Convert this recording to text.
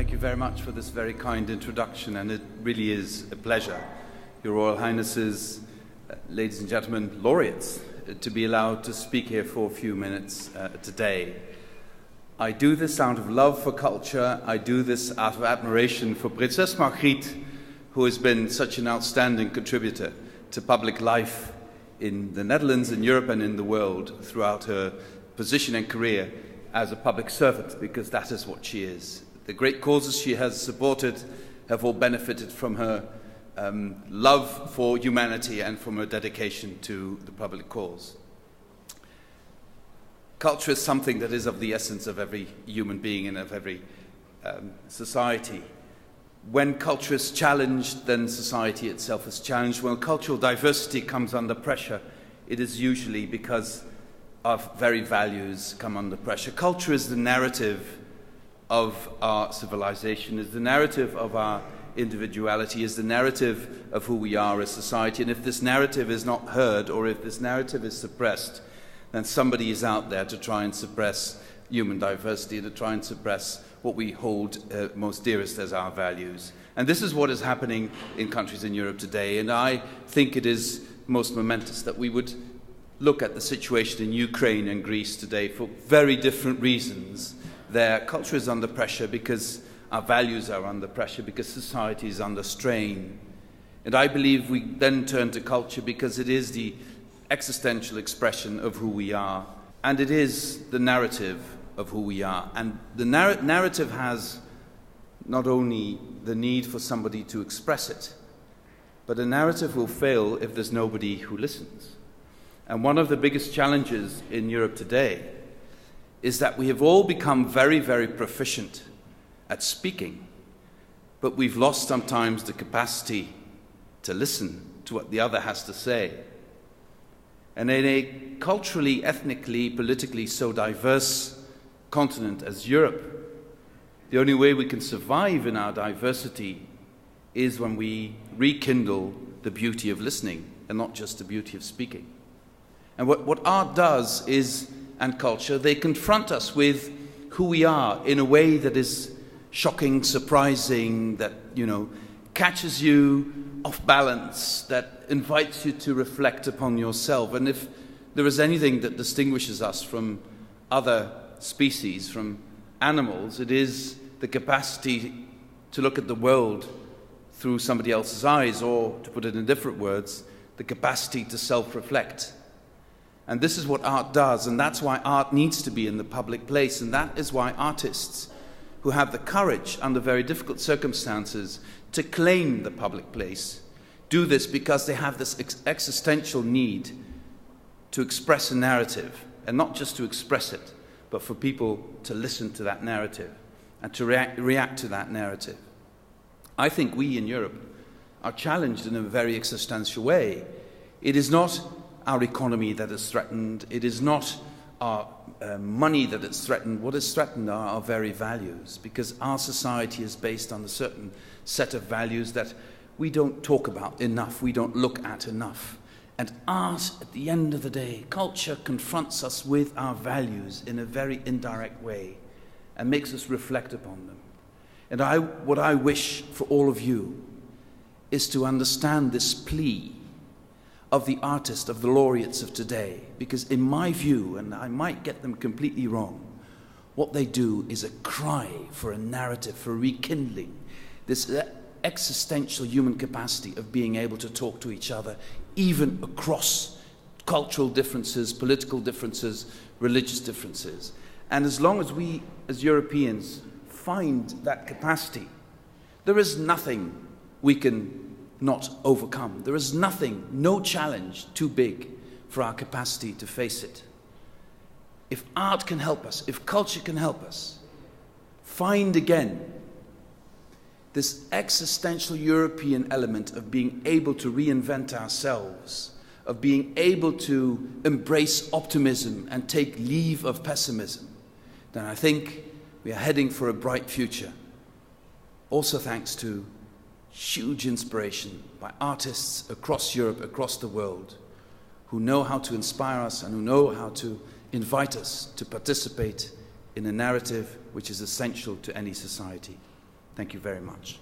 Thank you very much for this very kind introduction, and it really is a pleasure, Your Royal Highnesses, ladies and gentlemen, laureates, to be allowed to speak here for a few minutes today. I do this out of love for culture. I do this out of admiration for Princess Margriet, who has been such an outstanding contributor to public life in the Netherlands, in Europe, and in the world throughout her position and career as a public servant, because that is what she is. The great causes she has supported have all benefited from her love for humanity and from her dedication to the public cause. Culture is something that is of the essence of every human being and of every society. When culture is challenged, then society itself is challenged. When cultural diversity comes under pressure, it is usually because our very values come under pressure. Culture is the narrative of our civilization, is the narrative of our individuality, is the narrative of who we are as society. And if this narrative is not heard, or if this narrative is suppressed, then somebody is out there to try and suppress human diversity, to try and suppress what we hold most dearest as our values. And this is what is happening in countries in Europe today. And I think it is most momentous that we would look at the situation in Ukraine and Greece today for very different reasons. Their culture is under pressure because our values are under pressure, because society is under strain. And I believe we then turn to culture because it is the existential expression of who we are, and it is the narrative of who we are. And the narrative has not only the need for somebody to express it, but a narrative will fail if there's nobody who listens. And one of the biggest challenges in Europe today is that we have all become very, very proficient at speaking, but we've lost sometimes the capacity to listen to what the other has to say. And in a culturally, ethnically, politically so diverse continent as Europe, the only way we can survive in our diversity is when we rekindle the beauty of listening and not just the beauty of speaking. And what art does is, and culture, they confront us with who we are in a way that is shocking, surprising, that, catches you off balance, that invites you to reflect upon yourself. And if there is anything that distinguishes us from other species, from animals, it is the capacity to look at the world through somebody else's eyes, or, to put it in different words, the capacity to self-reflect. And this is what art does, and that's why art needs to be in the public place, and that is why artists who have the courage, under very difficult circumstances, to claim the public place, do this because they have this existential need to express a narrative, and not just to express it, but for people to listen to that narrative and to react to that narrative. I think we in Europe are challenged in a very existential way. It is not our economy that is threatened. It is not our money that is threatened. What is threatened are our very values, because our society is based on a certain set of values that we don't talk about enough, we don't look at enough. And art, at the end of the day, culture confronts us with our values in a very indirect way and makes us reflect upon them. And what I wish for all of you is to understand this plea of the artists, of the laureates of today, because in my view, and I might get them completely wrong, what they do is a cry for a narrative, for rekindling this existential human capacity of being able to talk to each other, even across cultural differences, political differences, religious differences. And as long as we, as Europeans, find that capacity, there is nothing we can not overcome. There is nothing, no challenge too big for our capacity to face it. If art can help us, if culture can help us, find again this existential European element of being able to reinvent ourselves, of being able to embrace optimism and take leave of pessimism, then I think we are heading for a bright future. Also thanks to huge inspiration by artists across Europe, across the world, who know how to inspire us and who know how to invite us to participate in a narrative which is essential to any society. Thank you very much.